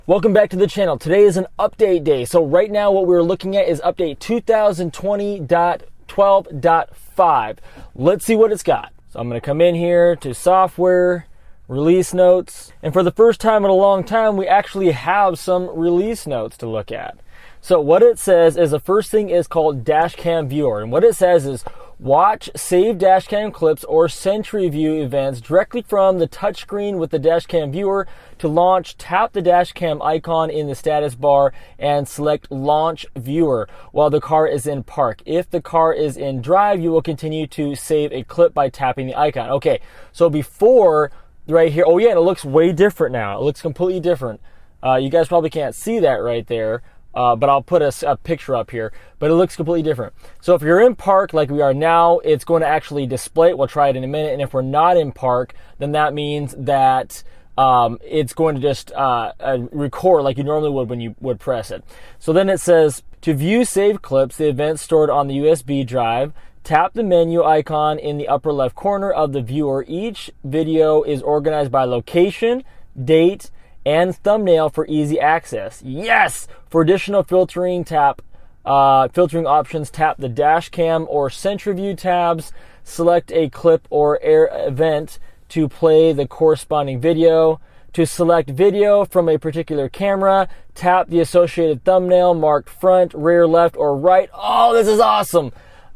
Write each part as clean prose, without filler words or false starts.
Welcome back to the channel. Today is an update day. So right now what we're looking at is update 2020.12.5. Let's see what it's got. So I'm going to come in here to software, release notes. And for the first time in a long time, we actually have some release notes to look at. So what it says is the first thing is called Dashcam Viewer. And what it says is watch save dashcam clips or Sentryview events directly from the touchscreen with the dashcam viewer. To launch, tap the dashcam icon in the status bar and select launch viewer while the car is in park. If the car is in drive, you will continue to save a clip by tapping the icon. Okay, so before right here, oh yeah, and it looks way different now. It looks completely different. You guys probably can't see that right there. But I'll put a picture up here, but it looks completely different. So if you're in park like we are now, it's going to actually display it. We'll try it in a minute. And if we're not in park, then that means that it's going to just record like you normally would when you would press it. So then it says, to view saved clips, the events stored on the USB drive, tap the menu icon in the upper left corner of the viewer. Each video is organized by location, date, and thumbnail for easy access. Yes! For additional filtering, filtering options, tap the Dashcam or Sentryview tabs. Select a clip or event to play the corresponding video. To select video from a particular camera, tap the associated thumbnail marked front, rear, left, or right. Oh, this is awesome!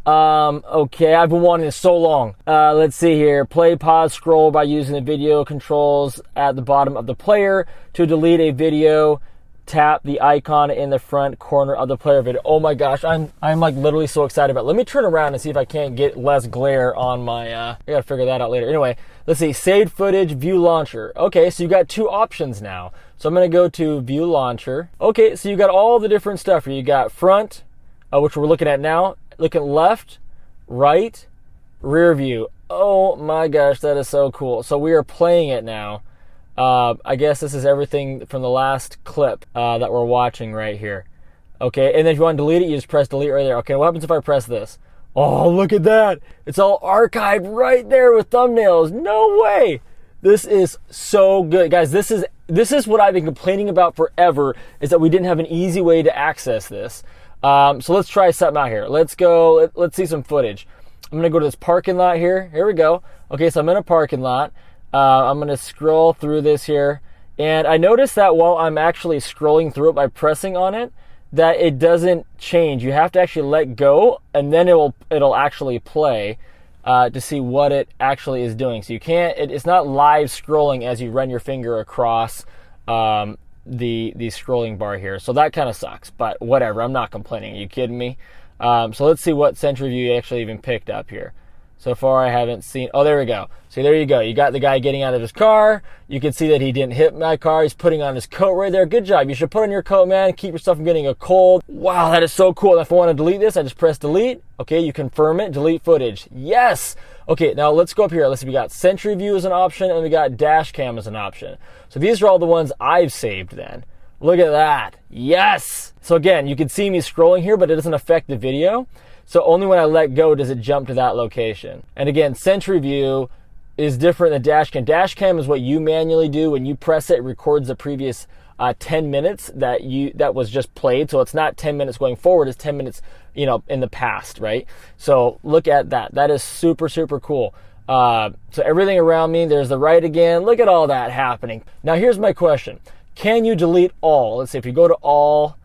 Okay, I've been wanting this so long. Let's see here. Play, pause, scroll by using the video controls at the bottom of the player. To delete a video, tap the icon in the front corner of the player video. Oh my gosh, I'm like literally so excited about it. Let me turn around and see if I can't get less glare on my, I gotta figure that out later. Anyway, let's see, saved footage, view launcher. Okay, so you got two options now. So I'm gonna go to view launcher. Okay, so you got all the different stuff here. You got front, which we're looking at now. Look at left, right, rear view. Oh my gosh, that is so cool. So we are playing it now. I guess this is everything from the last clip that we're watching right here. Okay, and then if you want to delete it, you just press delete right there. Okay, what happens if I press this? Oh, look at that. It's all archived right there with thumbnails. No way. This is so good. Guys, this is what I've been complaining about forever, is that we didn't have an easy way to access this. So let's try something out here. Let's go, let's see some footage. I'm gonna go to this parking lot here. Here we go. Okay, so I'm in a parking lot. I'm gonna scroll through this here. And I noticed that while I'm actually scrolling through it by pressing on it, that it doesn't change. You have to actually let go and then it'll actually play to see what it actually is doing. So you can't, it's not live scrolling as you run your finger across the scrolling bar here. So that kind of sucks, but whatever. I'm not complaining. Are you kidding me? So let's see what Sentryview actually even picked up here. So far I haven't seen, oh, there we go. See, there you go. You got the guy getting out of his car. You can see that he didn't hit my car. He's putting on his coat right there. Good job. You should put on your coat, man. Keep yourself from getting a cold. Wow, that is so cool. If I want to delete this, I just press delete. Okay, you confirm it. Delete footage. Yes! Okay, now let's go up here. Let's see, we got Sentryview as an option and we got Dashcam as an option. So these are all the ones I've saved then. Look at that. Yes! So again, you can see me scrolling here, but it doesn't affect the video. So only when I let go does it jump to that location. And again, Sentryview is different than Dashcam. Dashcam is what you manually do. When you press it, it records the previous 10 minutes that was just played. So it's not 10 minutes going forward, it's 10 minutes, in the past, right? So look at that. That is super, super cool. So everything around me, there's the right again. Look at all that happening. Now here's my question. Can you delete all? Let's see, if you go to all,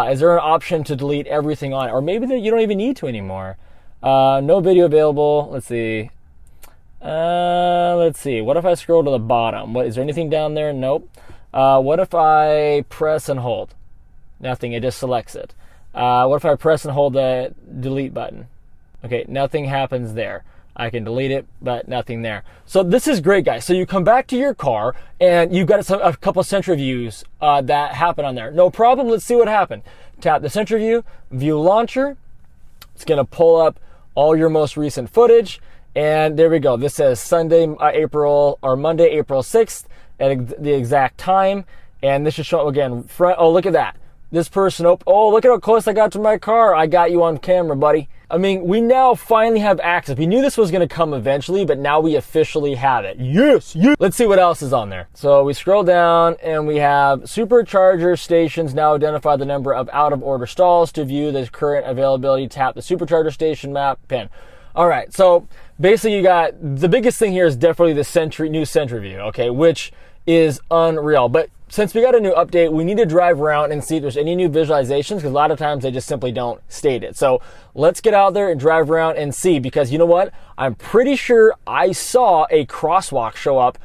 is there an option to delete everything on it? Or maybe you don't even need to anymore. No video available. Let's see. What if I scroll to the bottom? Is there anything down there? Nope. What if I press and hold? Nothing. It just selects it. What if I press and hold the delete button? Okay, nothing happens there. I can delete it, but nothing there. So this is great, guys. So you come back to your car and you've got a couple Sentryviews that happen on there. No problem. Let's see what happened. Tap the Sentryview, view launcher. It's going to pull up all your most recent footage. And there we go. This says Monday, April 6th at the exact time. And this should show again, front. Oh, look at that. this person, oh, look at how close I got to my car. I got you on camera, buddy. I mean, we now finally have access. We knew this was going to come eventually, but now we officially have it. Yes. Let's see what else is on there. So we scroll down and we have Supercharger Stations now identify the number of out-of-order stalls. To view the current availability, tap the Supercharger Station map pin. All right, so basically you got, the biggest thing here is definitely the new Sentryview, okay, which is unreal. But since we got a new update, we need to drive around and see if there's any new visualizations, because a lot of times they just simply don't state it. So let's get out there and drive around and see, because you know what? I'm pretty sure I saw a crosswalk show up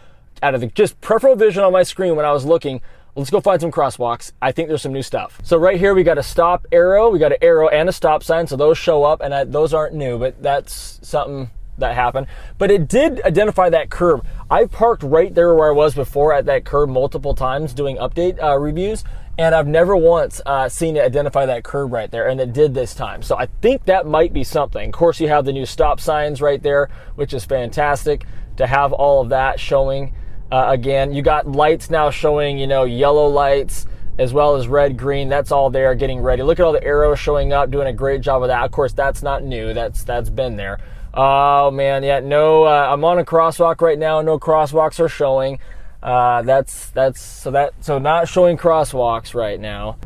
out of the just peripheral vision on my screen when I was looking. Let's go find some crosswalks. I think there's some new stuff. So right here, we got a stop arrow. We got an arrow and a stop sign. So those show up, and those aren't new, but that's something that happened. But it did identify that curb. I parked right there where I was before at that curb multiple times doing update reviews, and I've never once seen it identify that curb right there, and it did this time. So I think that might be something. Of course, you have the new stop signs right there, which is fantastic to have all of that showing. Again, you got lights now showing, yellow lights as well as red, green. That's all there getting ready. Look at all the arrows showing up, doing a great job of that. Of course, that's not new. That's been there. Oh man, yeah, no, I'm on a crosswalk right now. No crosswalks are showing. So not showing crosswalks right now.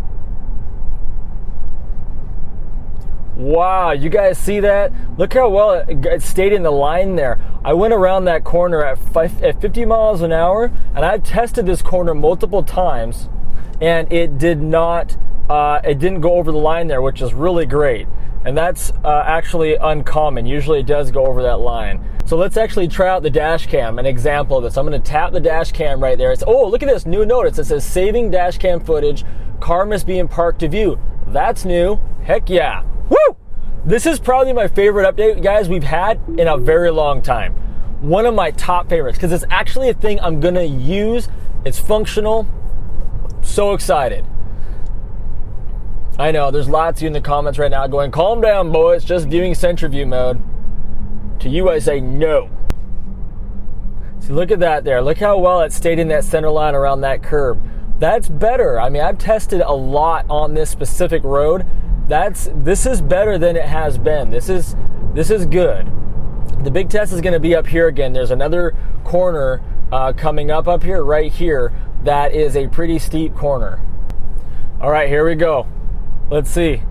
Wow, you guys see that? Look how well it stayed in the line there. I went around that corner at 50 miles an hour, and I've tested this corner multiple times, and it didn't go over the line there, which is really great. And that's actually uncommon. Usually it does go over that line. So let's actually try out the dash cam, an example of this. I'm gonna tap the dash cam right there. Look at this, new notice. It says saving dash cam footage, car must be in park to view. That's new, heck yeah. Woo! This is probably my favorite update, guys, we've had in a very long time. One of my top favorites, because it's actually a thing I'm gonna use. It's functional. So excited. I know, there's lots of you in the comments right now going, calm down, boys, just viewing Sentryview mode. To you, I say no. See, look at that there. Look how well it stayed in that center line around that curb. That's better. I mean, I've tested a lot on this specific road. This is better than it has been. This is good. The big test is going to be up here again. There's another corner coming up here, right here. That is a pretty steep corner. All right, here we go. Let's see.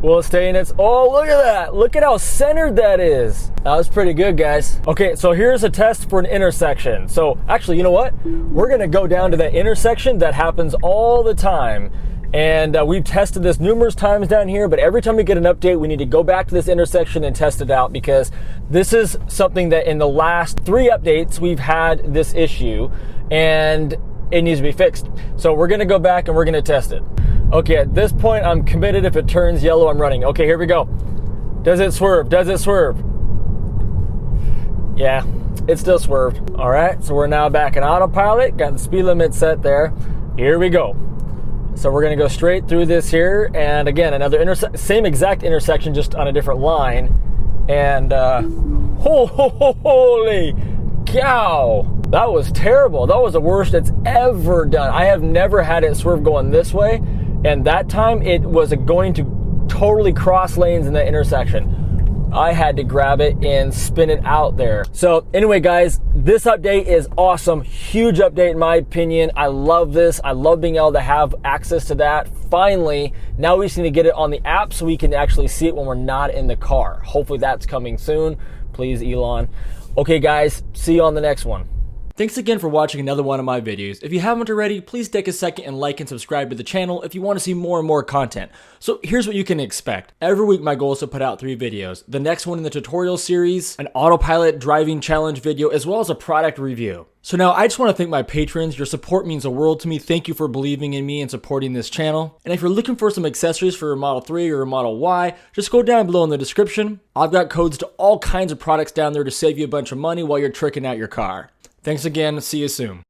Will it stay in its... Oh, look at that. Look at how centered that is. That was pretty good, guys. Okay, so here's a test for an intersection. So actually, you know what? We're going to go down to that intersection that happens all the time. And we've tested this numerous times down here, but every time we get an update, we need to go back to this intersection and test it out, because this is something that in the last 3 updates, we've had this issue and it needs to be fixed. So we're gonna go back and we're gonna test it. Okay, at this point, I'm committed. If it turns yellow, I'm running. Okay, here we go. Does it swerve? Does it swerve? Yeah, it still swerved. All right, so we're now back in autopilot. Got the speed limit set there. Here we go. So we're gonna go straight through this here, and again, another same exact intersection, just on a different line. And holy cow, that was terrible. That was the worst it's ever done. I have never had it swerve going this way, and that time it was going to totally cross lanes in the intersection. I had to grab it and spin it out there. So anyway, guys, this update is awesome. Huge update in my opinion. I love this. I love being able to have access to that. Finally, now we just need to get it on the app so we can actually see it when we're not in the car. Hopefully that's coming soon. Please, Elon. Okay, guys, see you on the next one. Thanks again for watching another one of my videos. If you haven't already, please take a second and like and subscribe to the channel if you want to see more and more content. So here's what you can expect. Every week my goal is to put out 3 videos. The next one in the tutorial series, an autopilot driving challenge video, as well as a product review. So now I just want to thank my patrons. Your support means the world to me. Thank you for believing in me and supporting this channel. And if you're looking for some accessories for your Model 3 or your Model Y, just go down below in the description. I've got codes to all kinds of products down there to save you a bunch of money while you're tricking out your car. Thanks again. See you soon.